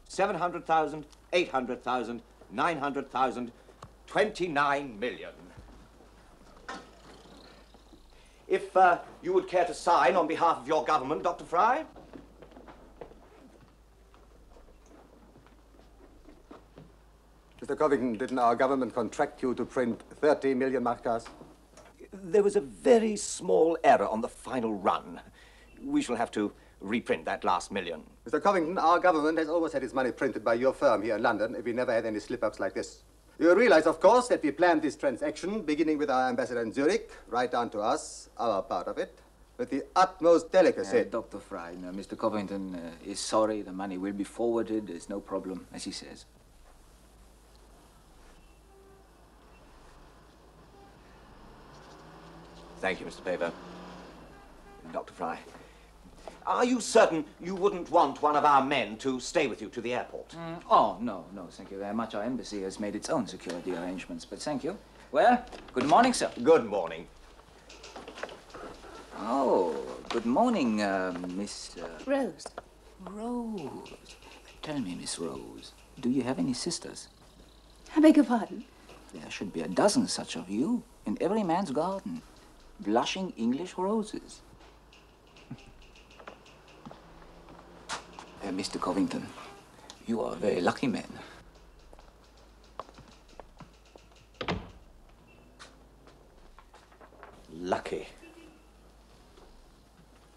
$700,000, $800,000, $900,000, $29 million. If you would care to sign on behalf of your government, Dr. Fry. Mr. Covington, didn't our government contract you to print 30 million markers? There was a very small error on the final run. We shall have to reprint that last million. Mr. Covington, our government has always had its money printed by your firm here in London, if we never had any slip-ups like this. You realize, of course, that we planned this transaction, beginning with our ambassador in Zurich, right down to us, our part of it, with the utmost delicacy. Dr. Fry, no, Mr. Covington is sorry. The money will be forwarded. There's no problem, as he says. Thank you, Mr. Paver. Dr. Fry, are you certain you wouldn't want one of our men to stay with you to the airport? Oh, no, thank you very much. Our embassy has made its own security arrangements, but thank you. Well, good morning, sir. Good morning. Oh, good morning, Miss... Rose. Rose. Tell me, Miss Rose, do you have any sisters? I beg your pardon? There should be a dozen such of you in every man's garden. Blushing English roses. Mr. Covington, you are a very lucky man. Lucky.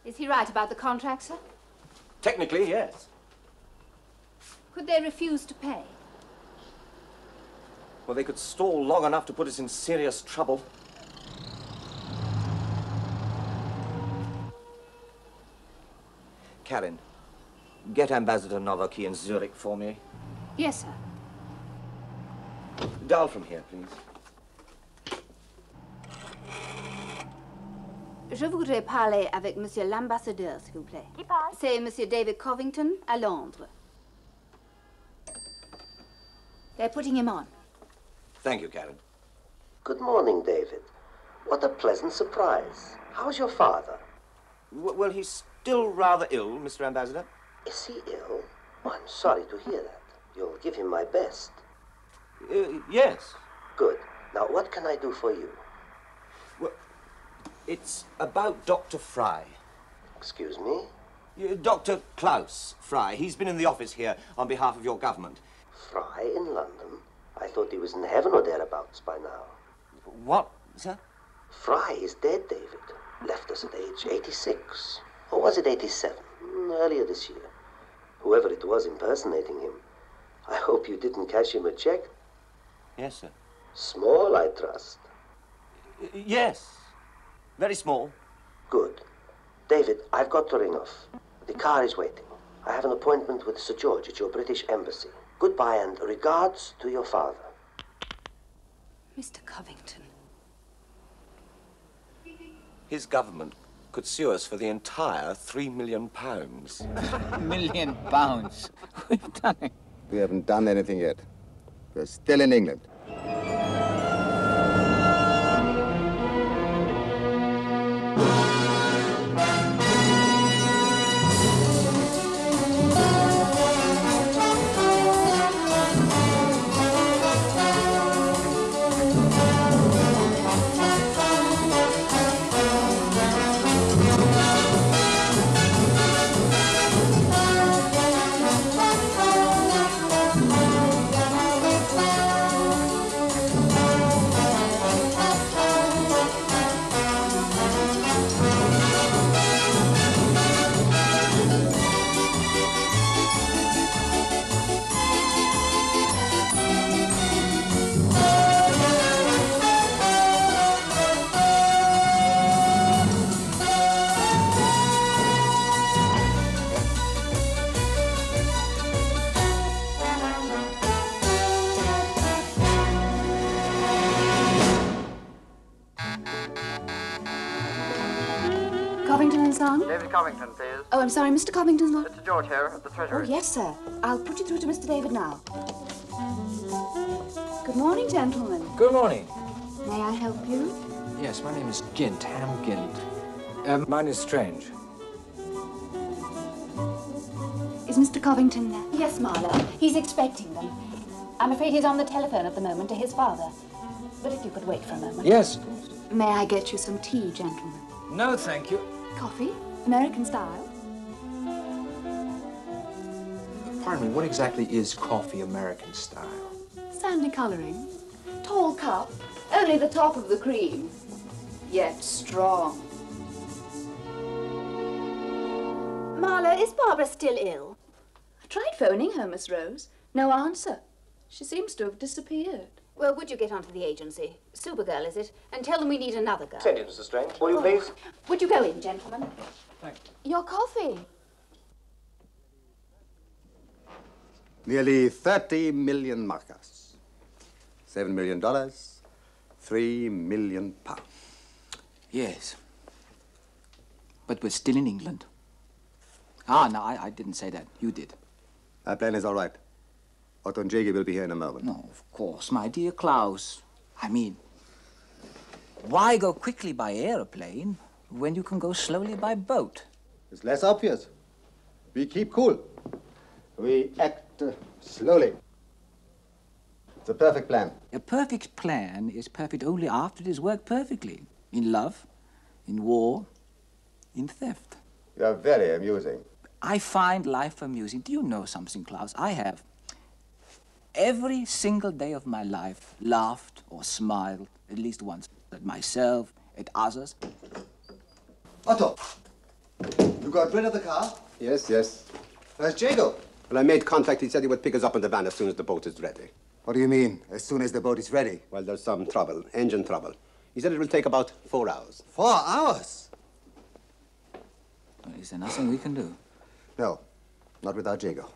Is he right about the contract, sir? Technically, yes. Could they refuse to pay? Well, they could stall long enough to put us in serious trouble. Karen, get Ambassador Nowaky in Zurich for me. Yes, sir. Dial from here, please. Je voudrais parler avec Monsieur l'ambassadeur, s'il vous plaît. Qui parle? C'est Monsieur David Covington, à Londres. They're putting him on. Thank you, Karen. Good morning, David. What a pleasant surprise. How's your father? Well, he's still rather ill, Mr. Ambassador. Is he ill? Oh, I'm sorry to hear that. You'll give him my best. Yes. Good. Now, what can I do for you? Well, it's about Dr. Fry. Excuse me? Dr. Klaus Fry. He's been in the office here on behalf of your government. Fry in London? I thought he was in heaven or thereabouts by now. What, sir? Fry is dead, David. Left us at age 86. Or was it 87? Earlier this year. Whoever it was impersonating him. I hope you didn't cash him a check. Yes, sir. Small, I trust. Yes. Very small. Good. David, I've got to ring off. The car is waiting. I have an appointment with Sir George at your British embassy. Goodbye and regards to your father. Mr. Covington. His government could sue us for the entire £3 million. £1 million? We've done it. We haven't done anything yet. We're still in England. Covington and Son? David Covington, please. Oh, I'm sorry, Mr. Covington's not... Mr. George here at the Treasury. Oh, yes, sir. I'll put you through to Mr. David now. Good morning, gentlemen. Good morning. May I help you? Yes, my name is Gint, Ham Gint. Mine is Strange. Mr. Covington there? Yes, Marla. He's expecting them. I'm afraid he's on the telephone at the moment to his father. But if you could wait for a moment. Yes, of course. May I get you some tea, gentlemen? No, thank you. Coffee? American style? Pardon me, what exactly is coffee American style? Sandy colouring. Tall cup. Only the top of the cream. Yet strong. Marla, is Barbara still ill? I tried phoning her, Miss Rose. No answer. She seems to have disappeared. Well, would you get onto the agency? Supergirl, is it? And tell them we need another girl. Send it, Mr. Strange. Will you please? Would you go in, gentlemen? Your coffee. Nearly 30 million markers. $7 million, 3 million pounds. Yes. But we're still in England. Ah, no, I didn't say that. You did. Our plan is all right. Otto and Jaggy will be here in a moment. No, of course, my dear Klaus. I mean, why go quickly by aeroplane when you can go slowly by boat? It's less obvious. We keep cool. We act slowly. It's a perfect plan. A perfect plan is perfect only after it has worked perfectly. In love, in war, in theft. You are very amusing. I find life amusing. Do you know something, Klaus? I have every single day of my life laughed or smiled at least once at myself, at others. Otto, you got rid of the car? Yes, yes. Where's Jago? Well, I made contact. He said he would pick us up in the van as soon as the boat is ready. What do you mean, as soon as the boat is ready? Well, there's some trouble, engine trouble. He said it will take about 4 hours. 4 hours? Well, is there nothing we can do? No, not without Jago.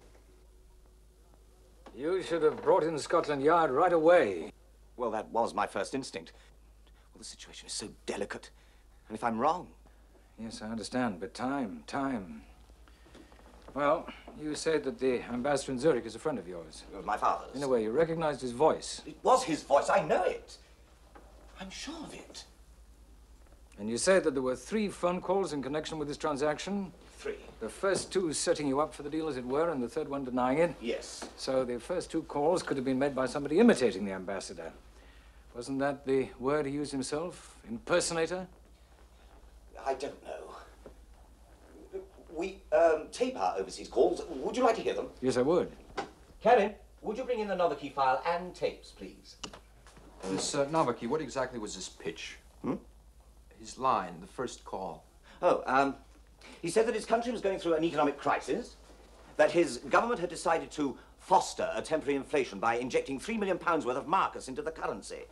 You should have brought in Scotland Yard right away. Well, that was my first instinct. Well, the situation is so delicate. And if I'm wrong... Yes, I understand, but time. Well, you said that the ambassador in Zurich is a friend of yours. My father's. In a way, you recognized his voice. It was his voice, I know it. I'm sure of it. And you said that there were 3 phone calls in connection with this transaction? 3. The first 2 setting you up for the deal, as it were, and the third one denying it? Yes. So the first 2 calls could have been made by somebody imitating the ambassador. Wasn't that the word he used himself? Impersonator? I don't know. We tape our overseas calls. Would you like to hear them? Yes, I would. Karen, would you bring in the Novicky file and tapes, please? This Novicky, what exactly was his pitch? His line, the first call. Oh, he said that his country was going through an economic crisis, that his government had decided to foster a temporary inflation by injecting £3 million worth of markers into the currency,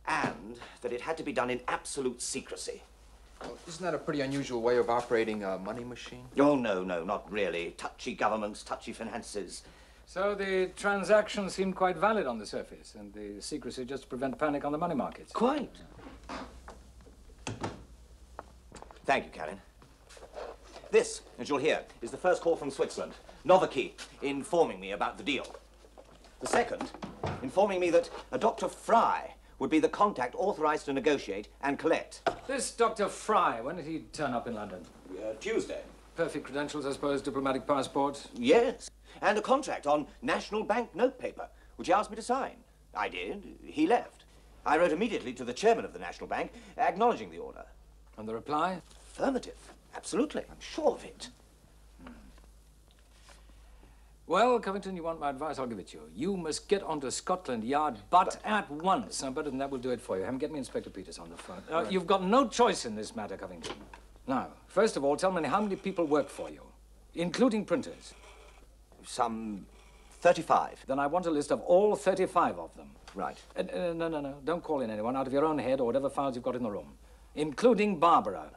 and that it had to be done in absolute secrecy. Well, isn't that a pretty unusual way of operating a money machine? Oh, no, not really. Touchy governments, touchy finances. So the transaction seemed quite valid on the surface, and the secrecy just to prevent panic on the money markets. Quite. Thank you, Karen. This, as you'll hear, is the first call from Switzerland. Novicky informing me about the deal. The second, informing me that a Dr. Fry would be the contact authorized to negotiate and collect. This Dr. Fry, when did he turn up in London? Tuesday. Perfect credentials, I suppose, diplomatic passport? Yes. And a contract on national bank note paper, which he asked me to sign. I did. He left. I wrote immediately to the chairman of the National Bank, acknowledging the order. And the reply? Affirmative. Absolutely. I'm sure of it. Well, Covington, you want my advice, I'll give it to you. You must get onto Scotland Yard, but at once. Now, better than that, we'll do it for you. Get me Inspector Peters on the phone. You've got no choice in this matter, Covington. Now, first of all, tell me how many people work for you, including printers. Some 35. Then I want a list of all 35 of them. Right. No. Don't call in anyone out of your own head or whatever files you've got in the room, including Barbara.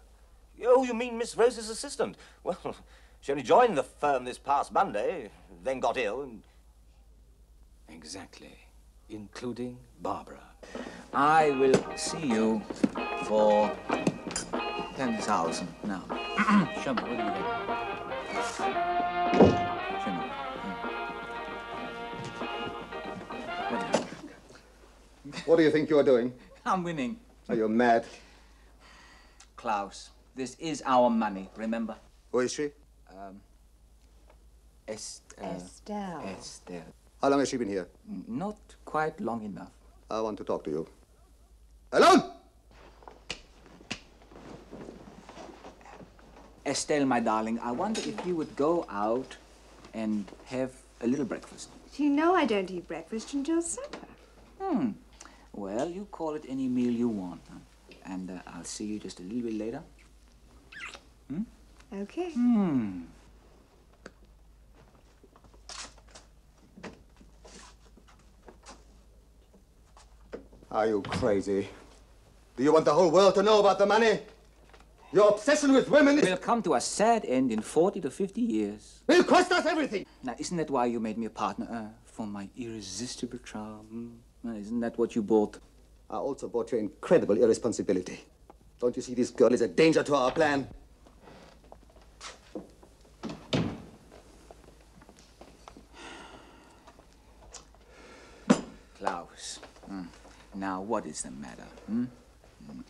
Oh, you mean Miss Rose's assistant? Well, she only joined the firm this past Monday, then got ill and... Exactly. Including Barbara. I will see you for 10,000 now. Show me, what do you get? Show me. What do you think you're doing? I'm winning. Are you mad? Klaus, this is our money, remember? Who is she? Estelle. Estelle. How long has she been here? Not quite long enough. I want to talk to you. Alone! Estelle, my darling, I wonder if you would go out and have a little breakfast. You know I don't eat breakfast until supper. Well, you call it any meal you want. Huh? And I'll see you just a little bit later. Okay. Are you crazy? Do you want the whole world to know about the money? Your obsession with women is... Will come to a sad end in 40 to 50 years. Will cost us everything! Now, isn't that why you made me a partner? For my irresistible charm? Isn't that what you bought? I also bought your incredible irresponsibility. Don't you see this girl is a danger to our plan? Klaus. Now, what is the matter?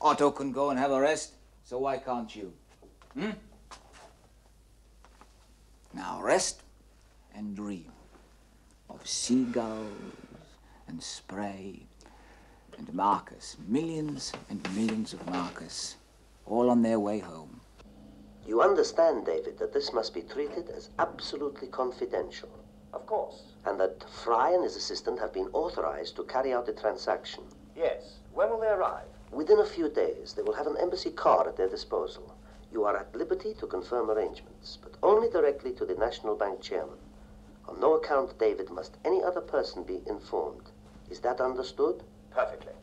Otto can go and have a rest, so why can't you? Now, rest and dream of seagulls and spray and markers, millions and millions of markers, all on their way home. You understand, David, that this must be treated as absolutely confidential. Of course. And that Fry and his assistant have been authorized to carry out the transaction. Yes. When will they arrive? Within a few days, they will have an embassy car at their disposal. You are at liberty to confirm arrangements, but only directly to the National Bank chairman. On no account, David, must any other person be informed. Is that understood? Perfectly.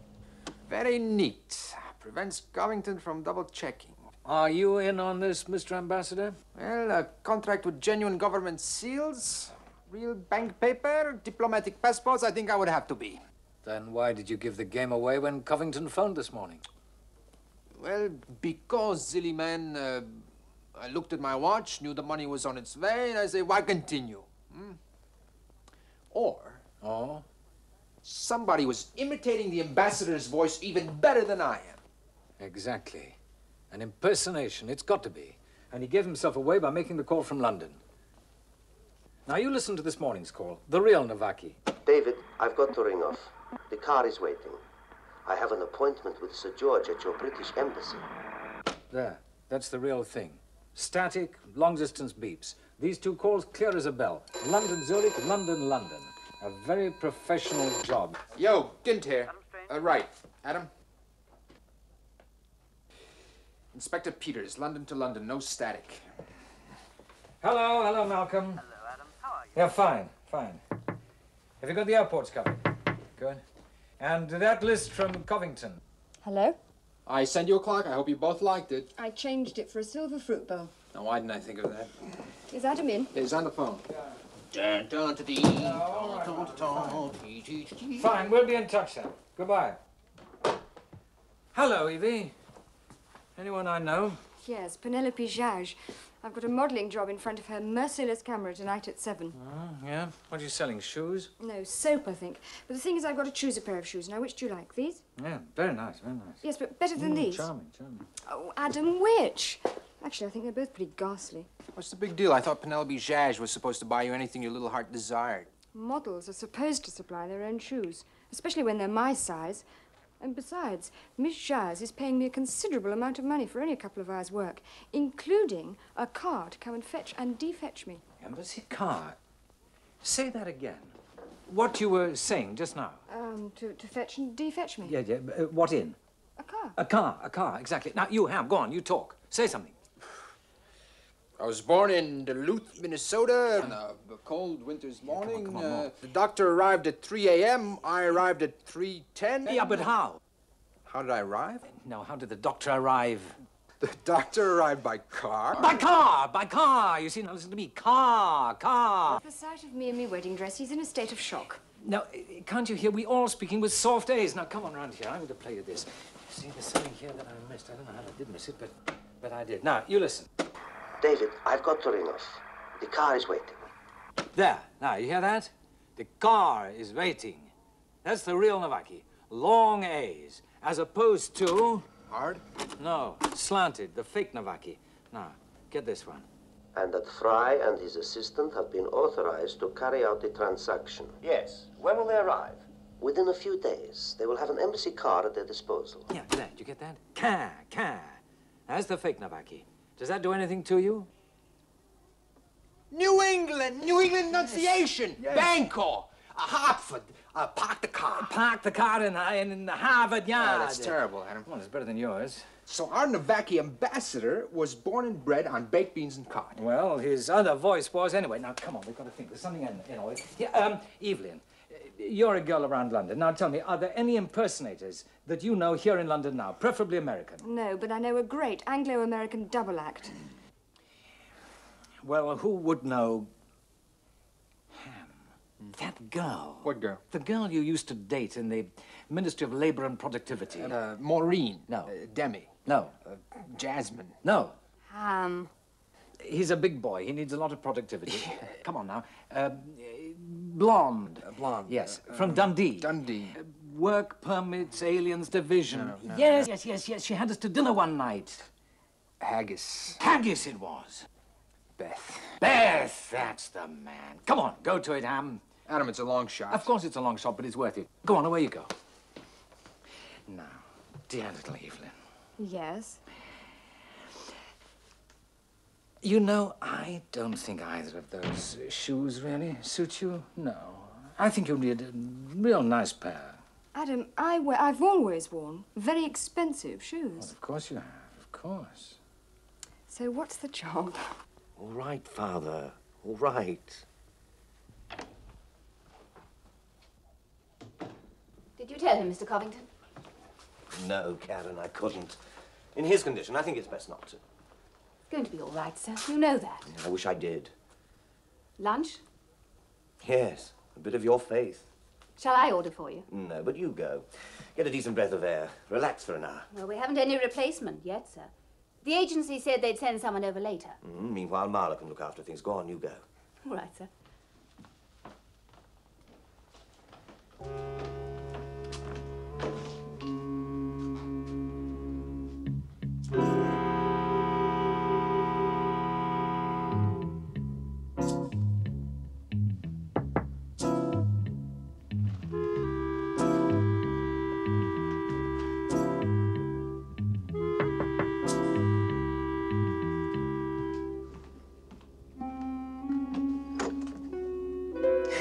Very neat. Prevents Covington from double-checking. Are you in on this, Mr. Ambassador? Well, a contract with genuine government seals, real bank paper, diplomatic passports, I think I would have to be. Then why did you give the game away when Covington phoned this morning? Well, because, silly man, I looked at my watch, knew the money was on its way, and I say, why continue? Or somebody was imitating the ambassador's voice even better than I am. Exactly. An impersonation, it's got to be. And he gave himself away by making the call from London. Now, you listen to this morning's call, the real Navaki. David, I've got to ring off. The car is waiting. I have an appointment with Sir George at your British embassy. There, that's the real thing. Static, long-distance beeps. These two calls clear as a bell. London, Zurich, London, London. A very professional job. Yo, Gint here. Right, Adam. Inspector Peters, London to London, no static. Hello, Malcolm. Hello, Adam. How are you? Yeah, fine. Have you got the airports covered? Good. And that list from Covington. Hello? I sent you a clock. I hope you both liked it. I changed it for a silver fruit bowl. Now, why didn't I think of that? Is Adam in? He's on the phone. Fine, we'll be in touch then. Goodbye. Hello, Evie. Anyone I know? Yes, Penelope Jage. I've got a modelling job in front of her merciless camera tonight at 7. Oh, yeah? What are you selling, shoes? No, soap, I think. But the thing is, I've got to choose a pair of shoes. Now, which do you like? These? Yeah, very nice, very nice. Yes, but better than these. Charming. Oh, Adam, which? Actually, I think they're both pretty ghastly. What's the big deal? I thought Penelope Jage was supposed to buy you anything your little heart desired. Models are supposed to supply their own shoes, especially when they're my size. And besides, Miss Jazz is paying me a considerable amount of money for only a couple of hours' work, including a car to come and fetch and defetch me. Embassy car? Say that again. What you were saying just now. To fetch and defetch me. Yeah, what in? A car. A car, exactly. Now, you, Ham, go on, you talk. Say something. I was born in Duluth, Minnesota, on a cold winter's morning. Come on. The doctor arrived at 3 a.m. I arrived at 3:10. Yeah, but how? How did I arrive? No, how did the doctor arrive? The doctor arrived by car. By car! You see, now listen to me. Car! At the sight of me in my wedding dress, he's in a state of shock. Now, can't you hear? We all speaking with soft A's. Now, come on round here. I'm going to play you this. See, there's something here that I missed. I don't know how I did miss it, but I did. Now, you listen. David, I've got to ring off. The car is waiting. There. Now, you hear that? The car is waiting. That's the real Navaki. Long A's. As opposed to... Hard? No, slanted, the fake Navaki. Now, get this one. and that Fry and his assistant have been authorized to carry out the transaction. Yes. When will they arrive? Within a few days, they will have an embassy car at their disposal. Yeah, there, did you get that? Car. That's the fake Navaki. Does that do anything to you? New England enunciation. Yes. Bangor, Hartford, park the car. Park the car in the Harvard Yard. Oh, that's terrible, Adam. Well, it's better than yours. So our Navaki ambassador was born and bred on baked beans and cod. Well, his other voice was anyway. Now, come on, we've got to think. There's something in all this. Yeah, Evelyn, you're a girl around London. Now, tell me, are there any impersonators that you know here in London now, preferably American? No, but I know a great Anglo-American double act. Well, who would know Ham? That girl. What girl? The girl you used to date in the Ministry of Labor and Productivity. Maureen. No. Demi. No. Jasmine. No. Ham. He's a big boy. He needs a lot of productivity. Come on now. Blonde. Blonde. Yes. From Dundee. Dundee. Work permits, aliens division. No. Yes. She had us to dinner one night. Haggis. Haggis it was. Beth, that's the man. Come on, go to it, Ham. Adam, it's a long shot. Of course it's a long shot, but it's worth it. Go on, away you go. Now, dear little Evelyn. Yes? You know, I don't think either of those shoes really suit you. No. I think you need a real nice pair. Adam, I've always worn very expensive shoes. Well, of course you have, of course. So what's the job? All right, Father. All right. Did you tell him, Mr. Covington? No, Karen, I couldn't. In his condition, I think it's best not to. It's going to be all right, sir. You know that. I wish I did. Lunch? Yes, a bit of your faith. Shall I order for you? No, but you go. Get a decent breath of air. Relax for an hour. Well, we haven't any replacement yet, sir. The agency said they'd send someone over later. Meanwhile, Marla can look after things. Go on, you go. All right, sir.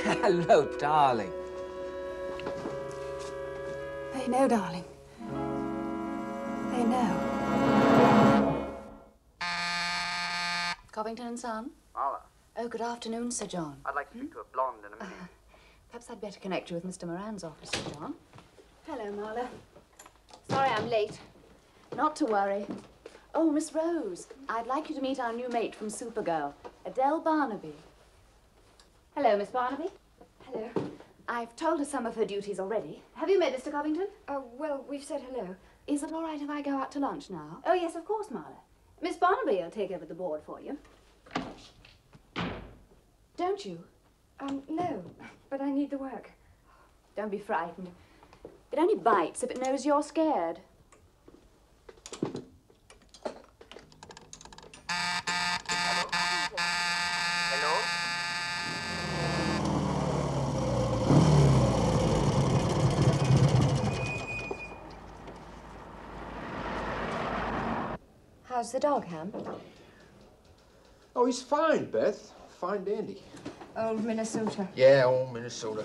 Hello, darling. They know, darling. They know. Covington and Son? Marla, Oh, good afternoon, Sir John. I'd like to speak to a blonde in a minute. Perhaps I'd better connect you with Mr. Moran's office, Sir John. Hello, Marla. Sorry I'm late. Not to worry. Oh, Miss Rose, I'd like you to meet our new mate from Supergirl, Adele Barnaby. Hello, Miss Barnaby. Hello. I've told her some of her duties already. Have you met Mr. Covington? Well, we've said hello. Is it all right if I go out to lunch now? Oh, yes, of course, Marla. Miss Barnaby will take over the board for you. Don't you? No, but I need the work. Don't be frightened. It only bites if it knows you're scared. Hello? How's the dog, Ham? Oh, he's fine, Beth. Fine dandy. Old Minnesota. Yeah, old Minnesota.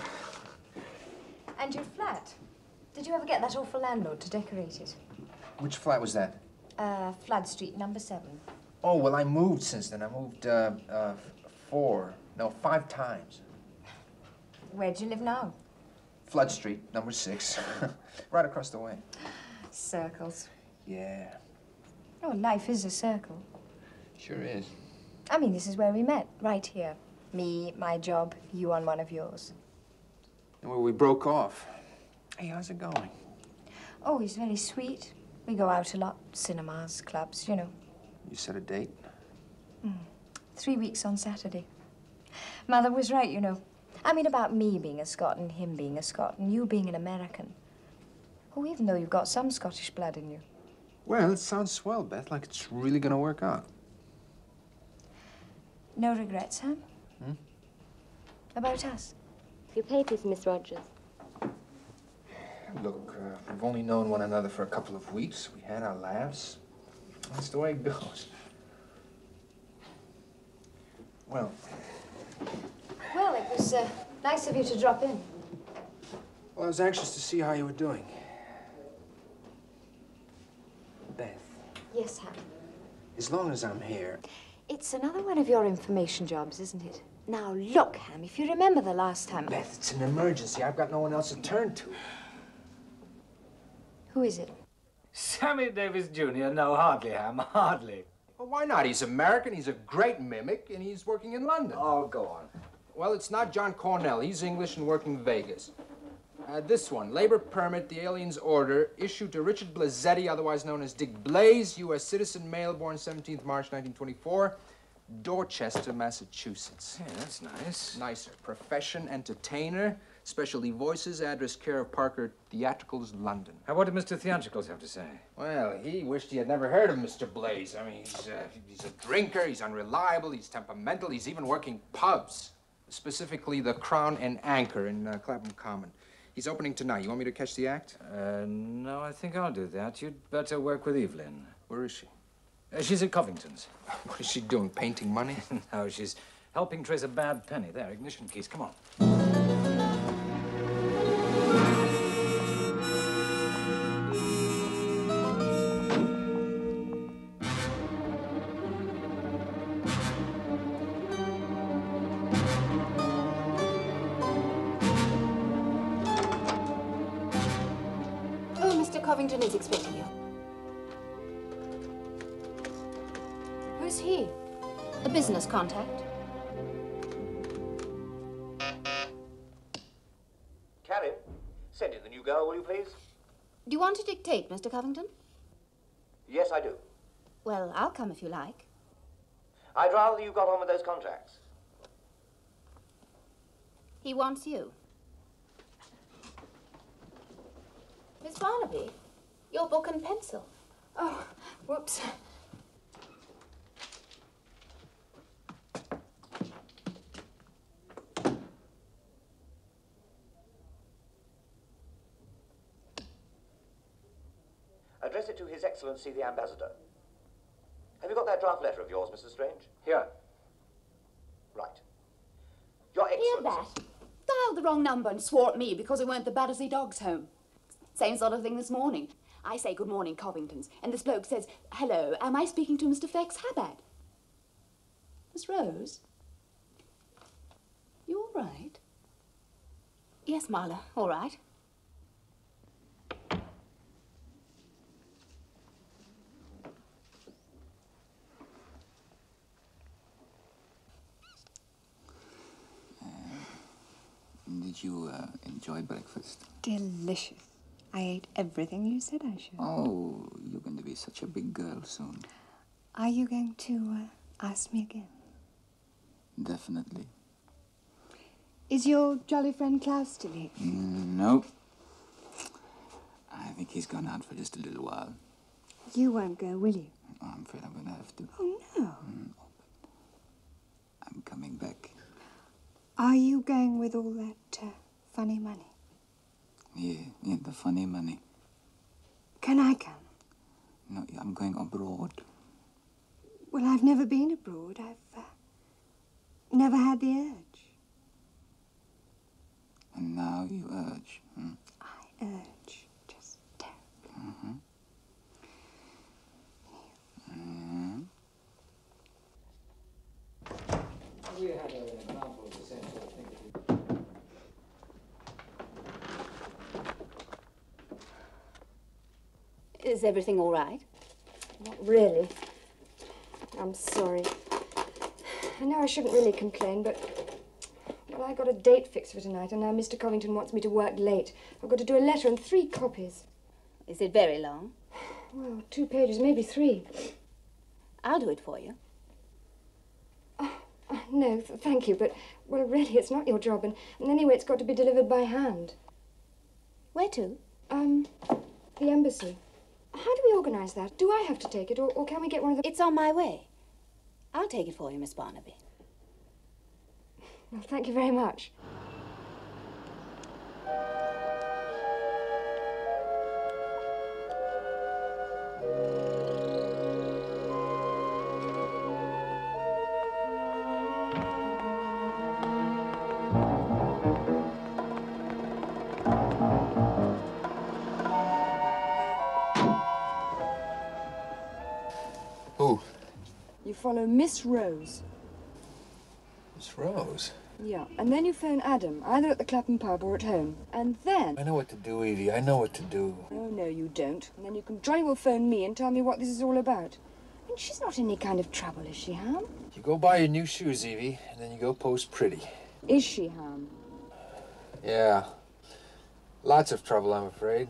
And your flat? Did you ever get that awful landlord to decorate it? Which flat was that? Flood Street, number 7. Oh, well, I moved since then. I moved 5 times. Where do you live now? Flood Street, number 6. Right across the way. Circles. Yeah, Oh, life is a circle. sure is. I mean, this is where we met, right here. Me, my job, you on one of yours. And where we broke off. Hey, how's it going? Oh, he's very sweet. We go out a lot. Cinemas, clubs, you know. You set a date? 3 weeks on Saturday. Mother was right, you know. I mean, about me being a Scot and him being a Scot and you being an American. Oh, even though you've got some Scottish blood in you. Well, it sounds swell, Beth, like it's really gonna work out. No regrets, Ham? Hmm? About us? Your papers, Miss Rogers. Look, we've only known one another for a couple of weeks. We had our laughs. That's the way it goes. Well, Well, it was nice of you to drop in. I was anxious to see how you were doing. Beth, Yes, Ham. as long as I'm here, It's another one of your information jobs, isn't it? Now, look, Ham, if you remember the last time... Beth, it's an emergency. I've got no one else to turn to. Who is it? Sammy Davis Jr.? No, hardly, Ham, hardly. Well, why not? He's American, he's a great mimic, and he's working in London. Oh, go on. Well, it's not John Cornell. He's English and working Vegas. This one, labor permit, the alien's order, issued to Richard Blazetti, otherwise known as Dick Blaze, U.S. citizen, male, born 17th March 1924, Dorchester, Massachusetts. Yeah, that's nice. Nicer. Profession, entertainer, specialty voices, address care of Parker Theatricals, London. What did Mr. Theatricals have to say? Well, he wished he had never heard of Mr. Blaze. I mean, he's a drinker, he's unreliable, he's temperamental, he's even working pubs, specifically the Crown and Anchor in Clapham Common. He's opening tonight. You want me to catch the act? No, I think I'll do that. You'd better work with Evelyn. Where is she? She's at Covington's. What is she doing, painting money? No, she's helping trace a bad penny. There, ignition keys, come on. Covington is expecting you. Who's he? A business contact. Karen, send in the new girl, will you please? Do you want to dictate, Mr. Covington? Yes, I do. Well, I'll come if you like. I'd rather you got on with those contracts. He wants you. Miss Barnaby, your book and pencil. Oh, whoops. Address it to His Excellency the Ambassador. Have you got that draft letter of yours, Mrs. Strange? Here. Right. Your Hear Excellency. that? Dialed the wrong number and swore at me because we weren't the Battersea Dogs home. Same sort of thing this morning. I say good morning, Covington's, and this bloke says, hello, am I speaking to Mr. Fex Habad? Miss Rose? You all right? Yes, Marla, all right. Did you enjoy breakfast? Delicious. I ate everything you said I should. Oh, you're going to be such a big girl soon. Are you going to ask me again? Definitely. Is your jolly friend Klaus still here? Nope. I think he's gone out for just a little while. You won't go, will you? Oh, I'm afraid I'm going to have to. Oh, no. I'm coming back. Are you going with all that funny money? Yeah, the funny money. Can I come? No, I'm going abroad. Well, I've never been abroad. I've never had the urge. And now you urge. I urge. Just terribly. We had an example of the same sort of thing. Is everything all right? Not really. I'm sorry. I know I shouldn't really complain, but... Well, I got a date fixed for tonight, and now Mr. Covington wants me to work late. I've got to do a letter and 3 copies. Is it very long? Well, 2 pages, maybe 3. I'll do it for you. No, thank you, but, well, really, it's not your job, and anyway, it's got to be delivered by hand. Where to? The embassy. How do we organise that? Do I have to take it, or can we get one of the... It's on my way. I'll take it for you, Miss Barnaby. Well, thank you very much. Who? You follow Miss Rose. Miss Rose? Yeah, and then you phone Adam, either at the Clapham pub or at home. And then... I know what to do, Evie. I know what to do. Oh, no, you don't. And then you can jolly well phone me and tell me what this is all about. I mean, she's not in any kind of trouble, is she, Ham? You go buy your new shoes, Evie, and then you go pose pretty. Is she, Ham? Yeah. Lots of trouble, I'm afraid.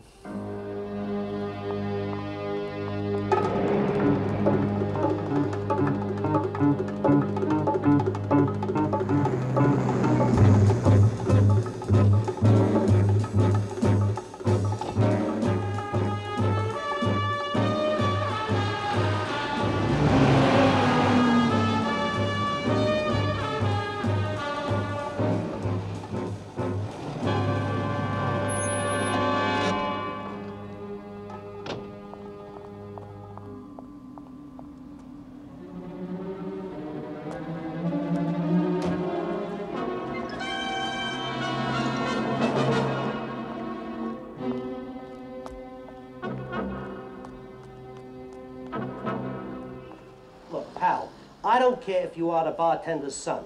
Look, pal, I don't care if you are the bartender's son.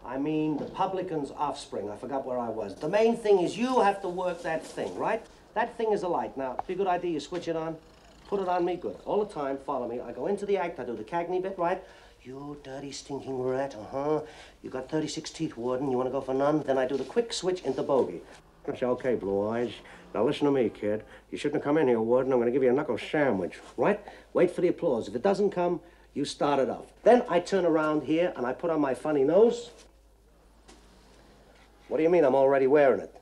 I mean, the publican's offspring. I forgot where I was. The main thing is you have to work that thing, right? That thing is a light. Now, be a good idea you switch it on. Put it on me good. All the time, follow me. I go into the act, I do the Cagney bit, right? You dirty, stinking rat, You got 36 teeth, Warden. You want to go for none? Then I do the quick switch into bogey. I say, okay, Blue Eyes. Now listen to me, kid. You shouldn't have come in here, Warden. I'm going to give you a knuckle sandwich, right? Wait for the applause. If it doesn't come, you start it off. Then I turn around here and I put on my funny nose. What do you mean I'm already wearing it?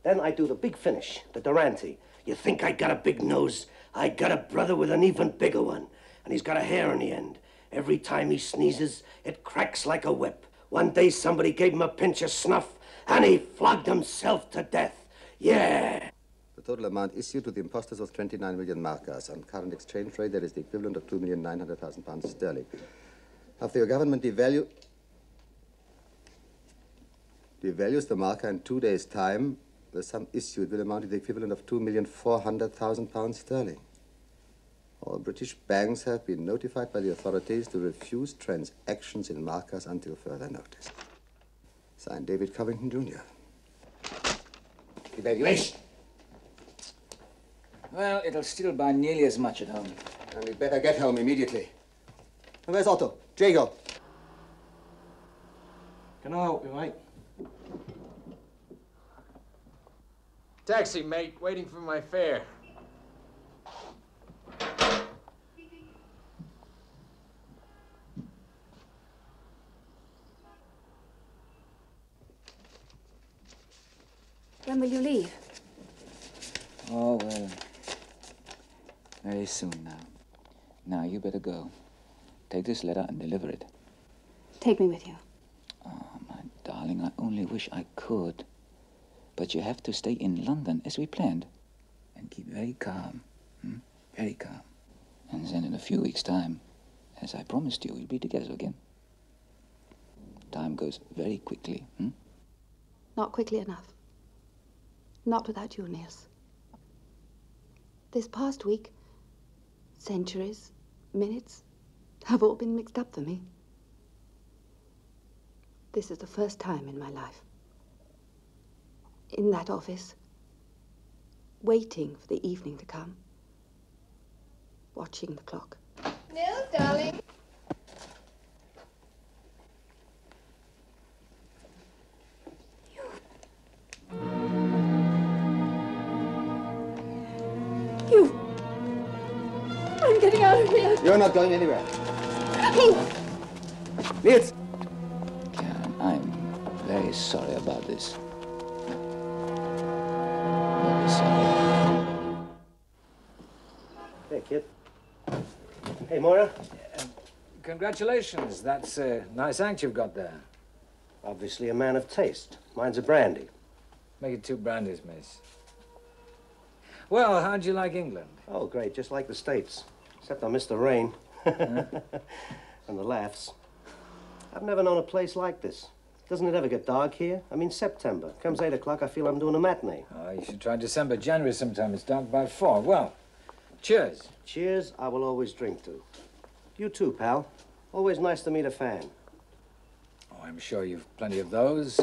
Then I do the big finish, the Durante. You think I got a big nose? I got a brother with an even bigger one. And he's got a hair on the end. Every time he sneezes, it cracks like a whip. One day somebody gave him a pinch of snuff, and he flogged himself to death. Yeah! The total amount issued to the impostors was 29 million markers. On current exchange rate, that is the equivalent of 2,900,000 pounds sterling. After your government devalues the marker in 2 days' time, the sum issued will amount to the equivalent of 2,400,000 pounds sterling. All British banks have been notified by the authorities to refuse transactions in markers until further notice. Signed, David Covington, Jr. Evaluation. Well, it'll still buy nearly as much at home. And we'd better get home immediately. And where's Otto? Jago. Can I help you, mate? Taxi, mate. Waiting for my fare. When will you leave? Oh, well, very soon now. Now, you better go. Take this letter and deliver it. Take me with you. Oh, my darling, I only wish I could. But you have to stay in London, as we planned. And keep very calm. Very calm. And then in a few weeks' time, as I promised you, we'll be together again. Time goes very quickly, Not quickly enough. Not without you, Niels. This past week, centuries, minutes, have all been mixed up for me. This is the first time in my life. In that office, waiting for the evening to come, watching the clock. Nils, darling. I'm getting out of here. You're not going anywhere. Niels! Karen, I'm very sorry about this. Very sorry. Hey, kid. Hey, Moira. Congratulations. That's a nice act you've got there. Obviously a man of taste. Mine's a brandy. Make it 2 brandies, miss. Well, how'd you like England? Oh, great, just like the States. Except I miss the rain. And the laughs. I've never known a place like this. Doesn't it ever get dark here? I mean, September. Comes 8 o'clock, I feel I'm doing a matinee. Oh, you should try December, January sometime. It's dark by 4. Well, cheers. Cheers, I will always drink to. You too, pal. Always nice to meet a fan. Oh, I'm sure you've plenty of those.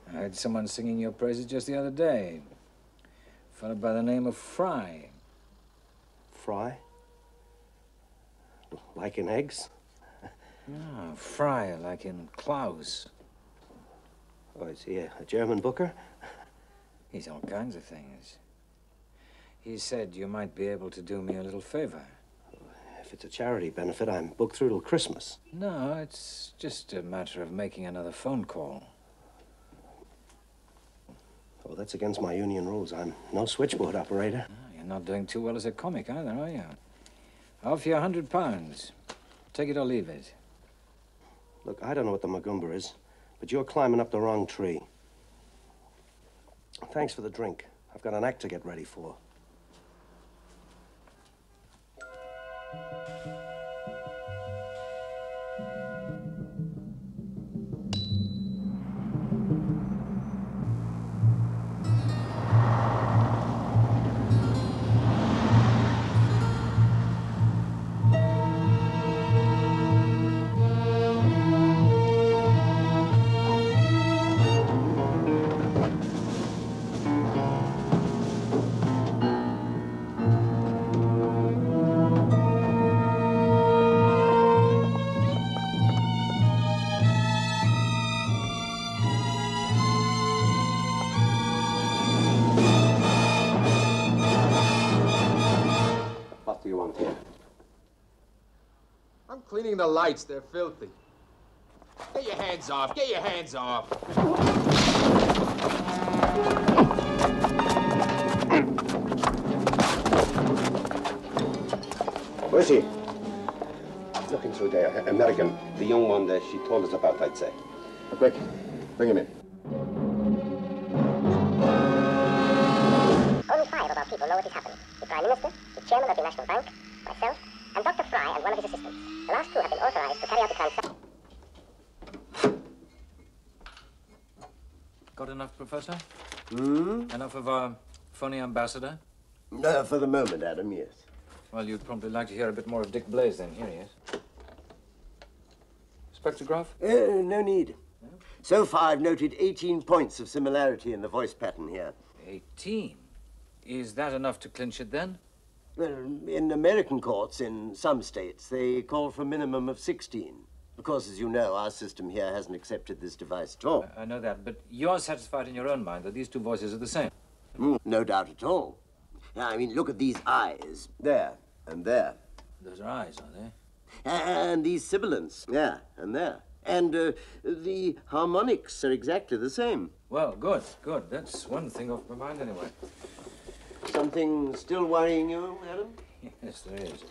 I heard someone singing your praises just the other day. A fellow by the name of Fry. Fry? Like in eggs? No, Fry, like in Klaus. Oh, is he a German booker? He's all kinds of things. He said you might be able to do me a little favor. If it's a charity benefit, I'm booked through till Christmas. No, it's just a matter of making another phone call. Oh, that's against my union rules. I'm no switchboard operator. Oh, you're not doing too well as a comic either, are you? I'll offer you £100. Take it or leave it. Look, I don't know what the Magumba is, but you're climbing up the wrong tree. Thanks for the drink. I've got an act to get ready for. What do you want here? I'm cleaning the lights. They're filthy. Get your hands off. Get your hands off. Where's he? Looking through there. American. The young one that she told us about, I'd say. Quick. Bring him in. Only 5 of our people know what is happening. The Prime Minister, the Chairman of the National Bank, myself, and Dr. Fry and one of his assistants. The last 2 have been authorized to carry out the transaction. Got enough, Professor? Hmm? Enough of our phony ambassador? For the moment, Adam, yes. Well, you'd probably like to hear a bit more of Dick Blaze, then. Here he is. Spectrograph? No need. No? So far, I've noted 18 points of similarity in the voice pattern here. 18? Is that enough to clinch it, then? Well, in American courts, in some states, they call for a minimum of 16. Of course, as you know, our system here hasn't accepted this device at all. I know that, but you're satisfied in your own mind that these 2 voices are the same? No doubt at all. I mean, look at these eyes. There and there. Those are eyes, are they? And these sibilants. Yeah, and there. And the harmonics are exactly the same. Well, good, good. That's one thing off my mind, anyway. Something still worrying you, Adam? Yes, there is.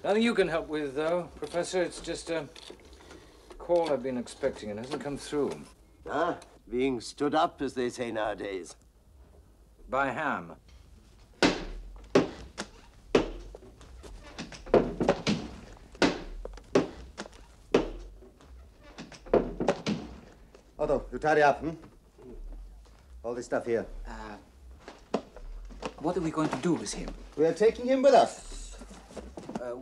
Nothing you can help with, though, Professor. It's just a call I've been expecting. It hasn't come through. Ah, being stood up, as they say nowadays. By Ham. Otto, you tidy up, All this stuff here. What are we going to do with him? We are taking him with us.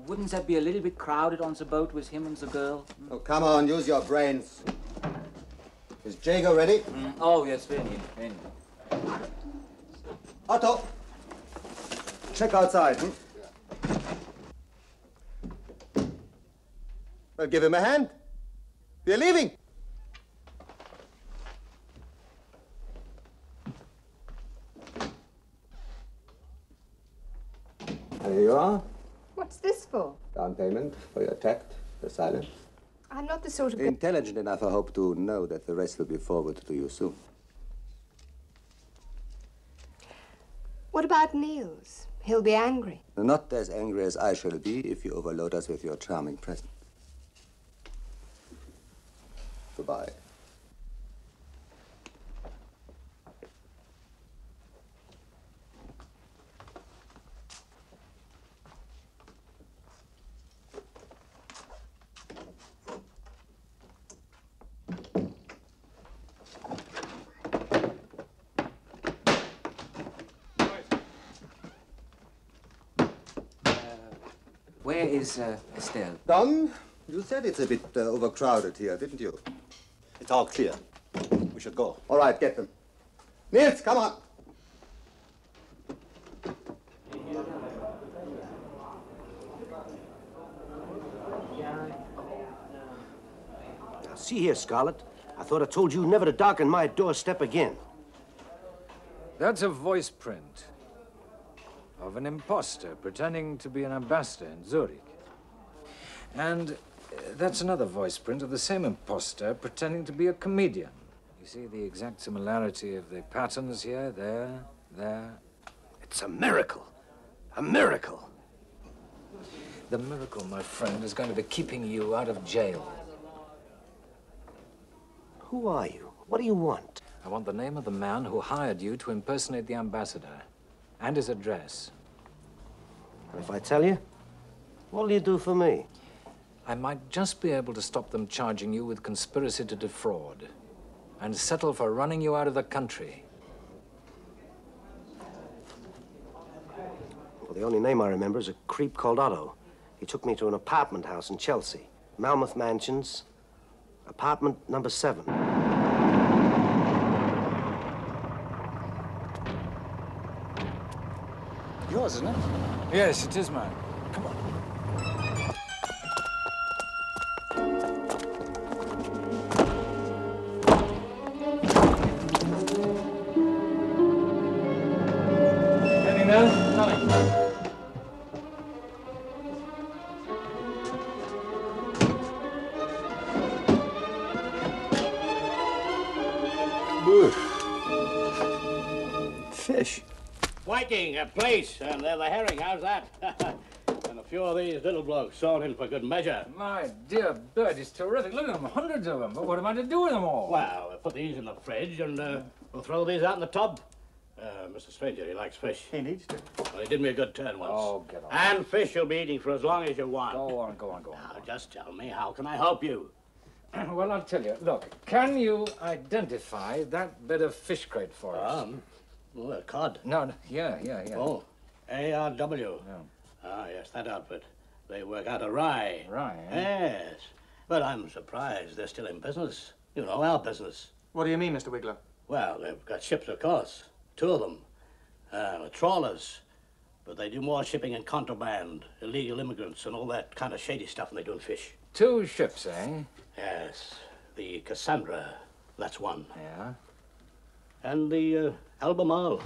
Wouldn't that be a little bit crowded on the boat with him and the girl? Oh, come on, use your brains. Is Jago ready? Oh, yes, ready. Otto, check outside. Well, give him a hand. We're leaving. Here you are. What's this for? Down payment for your tact, your silence. I'm not the sort of... Intelligent enough, I hope, to know that the rest will be forwarded to you soon. What about Niels? He'll be angry. Not as angry as I shall be if you overload us with your charming presence. Goodbye. is Estelle? Don, you said it's a bit overcrowded here, didn't you? It's all clear. We should go. All right, get them. Niels, come on. Now, see here, Scarlett. I thought I told you never to darken my doorstep again. That's a voice print of an imposter pretending to be an ambassador in Zurich. And that's another voice print of the same imposter pretending to be a comedian. You see the exact similarity of the patterns here, there. It's a miracle. A miracle. The miracle, my friend, is going to be keeping you out of jail. Who are you? What do you want? I want the name of the man who hired you to impersonate the ambassador, and his address. And if I tell you, what'll you do for me? I might just be able to stop them charging you with conspiracy to defraud, and settle for running you out of the country. Well, the only name I remember is a creep called Otto. He took me to an apartment house in Chelsea. Malmouth Mansions, apartment number 7. Yours, isn't it? Yes, it is mine. Come on. Anything there? Nothing. Fish. Whiting, a place, and they're the herring. How's that? And a few of these little blokes sewn in for good measure. My dear bird, it's terrific. Look at them, hundreds of them. But what am I to do with them all? Well, we'll put these in the fridge and we'll throw these out in the tub. Mr. Stranger, he likes fish. He needs to. Well, he did me a good turn once. Oh, get on. And fish you'll be eating for as long as you want. Go on, go on. Now, just tell me, how can I help you? Well, I'll tell you. Look, can you identify that bit of fish crate for us? Well, cod. No, yeah. Oh, ARW. Yeah. Ah, yes, that outfit. They work out of Rye. Rye, eh? Yes. But I'm surprised they're still in business. You know, our business. What do you mean, Mr. Wiggler? Well, they've got ships, of course. 2 of them. Trawlers. But they do more shipping in contraband, illegal immigrants, and all that kind of shady stuff than they do in fish. 2 ships, eh? Yes. The Cassandra, that's one. Yeah. And the Albemarle.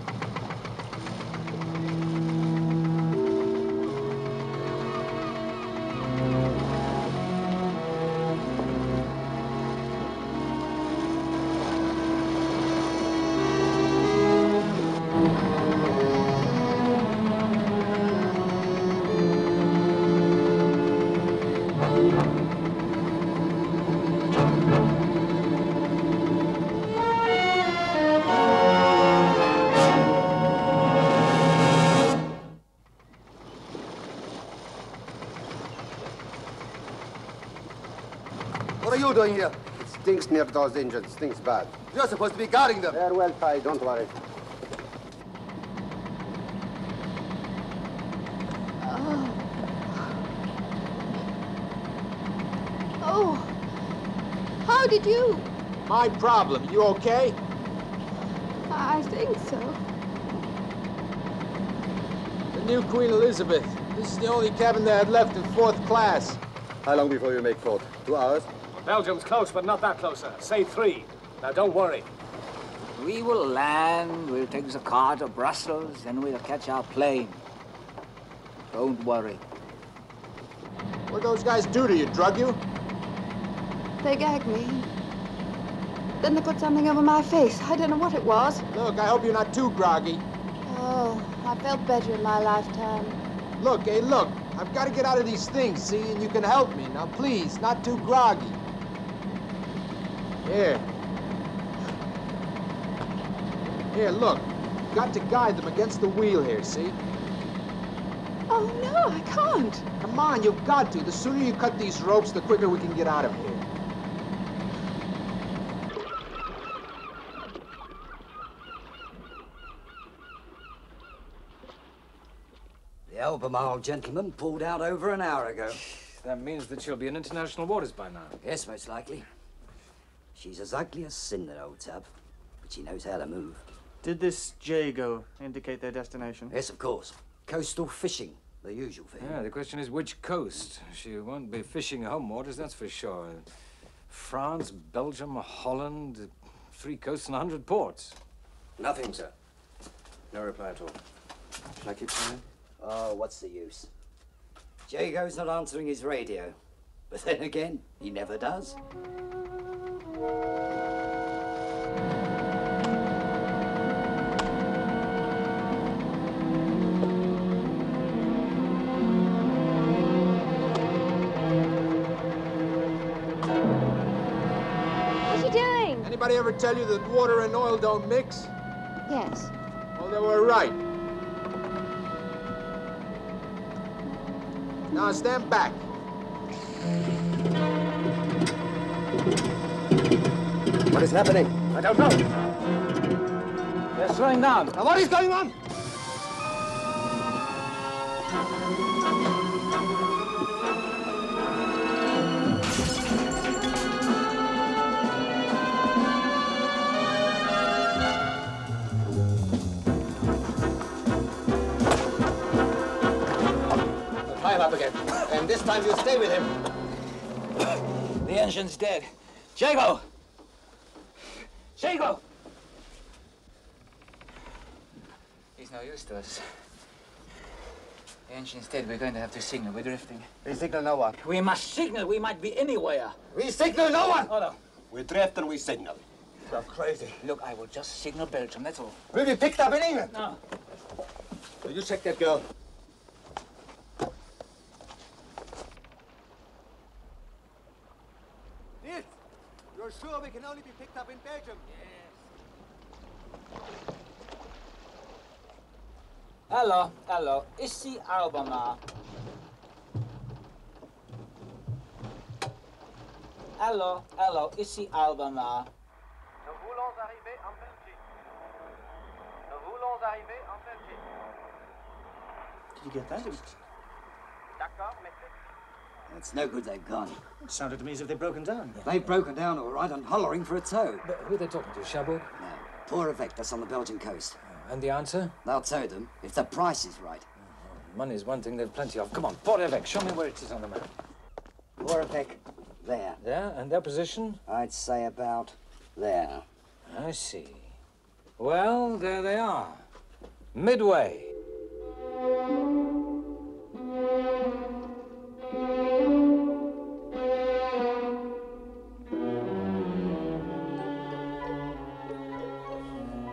What are you doing here? It stinks near those engines. Stinks bad. You're supposed to be guarding them. They're well tied. Don't worry. Oh, how did you? My problem. You okay? I think so. The new Queen Elizabeth. This is the only cabin they had left in 4th class. How long before you make port? 2 hours? Belgium's close, but not that close, sir. Say 3. Now, don't worry. We will land, we'll take the car to Brussels, then we'll catch our plane. Don't worry. What'd those guys do to you? Drug you? They gagged me. Then they put something over my face. I don't know what it was. Look, I hope you're not too groggy. Oh, I felt better in my lifetime. Look, hey, look. I've got to get out of these things, see? And you can help me. Now, please, not too groggy. Here. Here, look. Got to guide them against the wheel here, see? Oh, no, I can't. Come on, you've got to. The sooner you cut these ropes, the quicker we can get out of here. The Albemarle gentleman pulled out over an hour ago. That means that she'll be in international waters by now. Yes, most likely. She's as ugly as sin, that old tub, but she knows how to move. Did this Jago indicate their destination? Yes, of course. Coastal fishing, the usual thing. Yeah, the question is which coast? She won't be fishing home waters, that's for sure. France, Belgium, Holland, 3 coasts and 100 ports. Nothing, sir. No reply at all. Shall I keep trying? Oh, what's the use? Jago's not answering his radio. But then again, he never does. What's she doing? Anybody ever tell you that water and oil don't mix? Yes. Well, they were right. Now stand back. What is happening? I don't know. They're slowing down. Now, what is going on? Climb up again. And this time you stay with him. The engine's dead. Jago! Jago! He's no use to us. The engine's dead. We're going to have to signal. We're drifting. We signal no one. We must signal. We might be anywhere. We signal no one! Oh, no. We drift and we signal. You're crazy. Look, I will just signal Belgium, that's all. We'll be picked up in England. No. So you check that girl. Nils, you're sure we can only be picked up in Belgium? Hello, hello. Ici Albemarle. Hello, hello. Ici Albemarle. Nous voulons arriver en Belgique. Nous voulons arriver en Belgique. Did you get that? D'accord, messieurs. It's no good they've gone. It sounded to me as if they'd broken down. They've broken down all right and hollering for a tow. But who are they talking to? Cherbourg? No. Poor Avec, that's on the Belgian coast. And the answer? They'll tow them if the price is right. Money's one thing they've plenty of. Come on, Port Évêque, show me where it is on the map. Poor Avec, there. There? And their position? I'd say about there. I see. Well, there they are. Midway.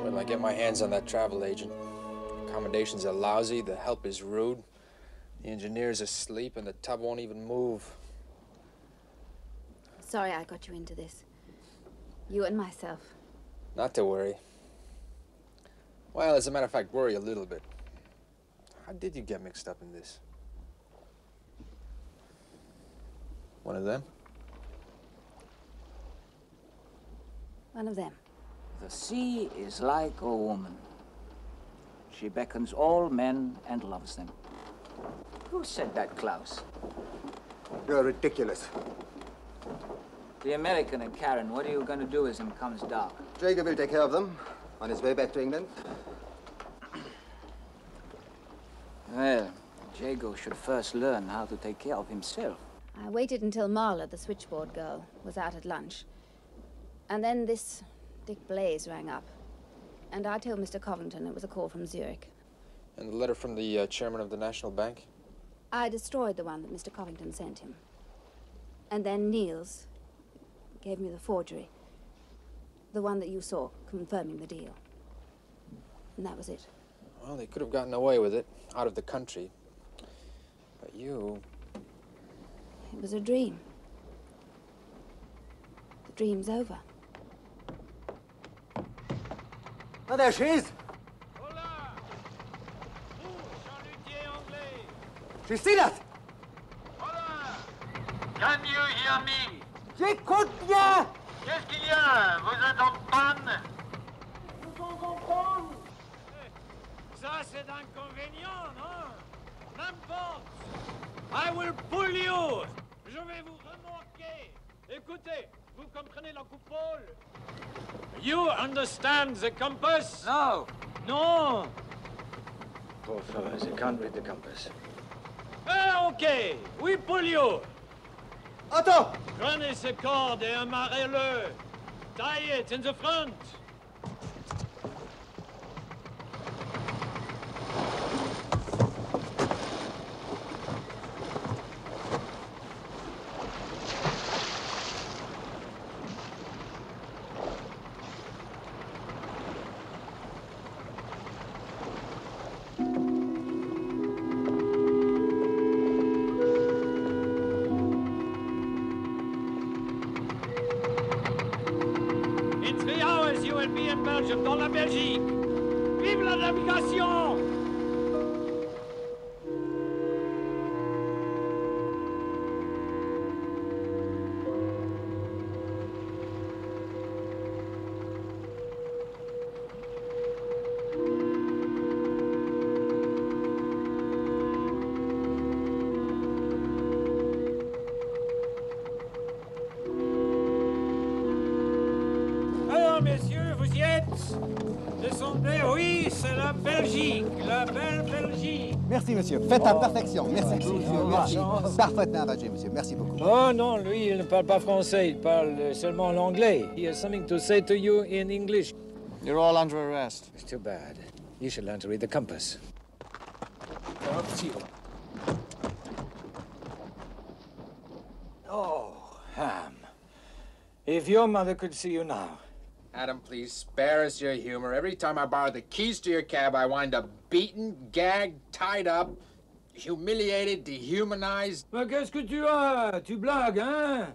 When I get my hands on that travel agent, accommodations are lousy, the help is rude, the engineer's asleep, and the tub won't even move. Sorry I got you into this. You and myself. Not to worry. Well, as a matter of fact, worry a little bit. How did you get mixed up in this? One of them? One of them. The sea is like a woman. She beckons all men and loves them. Who said that, Klaus? You're ridiculous. The American and Karen, what are you going to do as it comes dark? Jacob will take care of them on his way back to England. Well, Jago should first learn how to take care of himself. I waited until Marla, the switchboard girl, was out at lunch. And then this Dick Blaze rang up. And I told Mr. Covington it was a call from Zurich. And the letter from the chairman of the National Bank? I destroyed the one that Mr. Covington sent him. And then Niels gave me the forgery. The one that you saw, confirming the deal. And that was it. Well, they could have gotten away with it, out of the country. But you... It was a dream. The dream's over. Oh, there she is! She's seen us! Can you hear me? J'écoute bien! Qu'est-ce qu'il y a? Vous êtes en panne? Ça, c'est d'inconvénient, non? N'importe. I will pull you. Je vais vous remorquer. Écoutez, vous comprenez la coupole? You understand the compass? No. No. Poor fellows, he can't read the compass. OK, we pull you. Attends! Prenez ce corde et amarrez-le. Tie it in the front. In 3 hours, you will be in Belgium, dans la Belgique. Vive la navigation! Alors, messieurs, vous y êtes? Descendez, oui, c'est la Belgique, la belle Belgique. Merci, monsieur. Faites à perfection. Merci, monsieur. Merci. Parfaitement engagé, monsieur. Merci beaucoup. Oh non, lui, il ne parle pas français, il parle seulement l'anglais. He has something to say to you in English. You're all under arrest. It's too bad. You should learn to read the compass. Oh, Ham. If your mother could see you now. Adam, please spare us your humor. Every time I borrow the keys to your cab, I wind up beaten, gagged, tied up, humiliated, dehumanized. Mais qu'est-ce que tu as? Tu blagues, hein?